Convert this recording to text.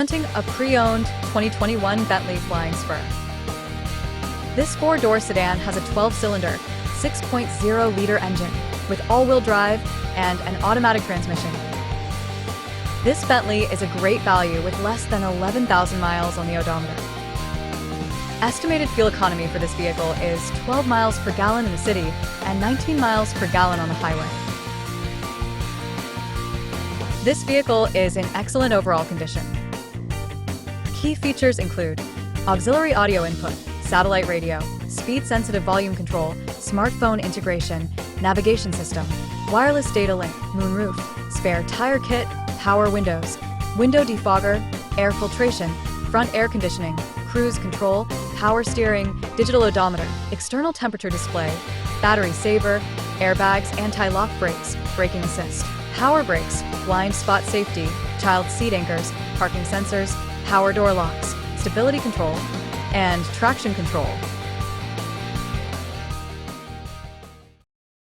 Presenting a pre-owned 2021 Bentley Flying Spur. This four-door sedan has a 12-cylinder, 6.0-liter engine with all-wheel drive and an automatic transmission. This Bentley is a great value with less than 11,000 miles on the odometer. Estimated fuel economy for this vehicle is 12 miles per gallon in the city and 19 miles per gallon on the highway. This vehicle is in excellent overall condition. Key features include auxiliary audio input, satellite radio, speed-sensitive volume control, smartphone integration, navigation system, wireless data link, moonroof, spare tire kit, power windows, window defogger, air filtration, front air conditioning, cruise control, power steering, digital odometer, external temperature display, battery saver, airbags, anti-lock brakes, braking assist, power brakes, blind spot safety, child seat anchors, parking sensors, power door locks, stability control, and traction control.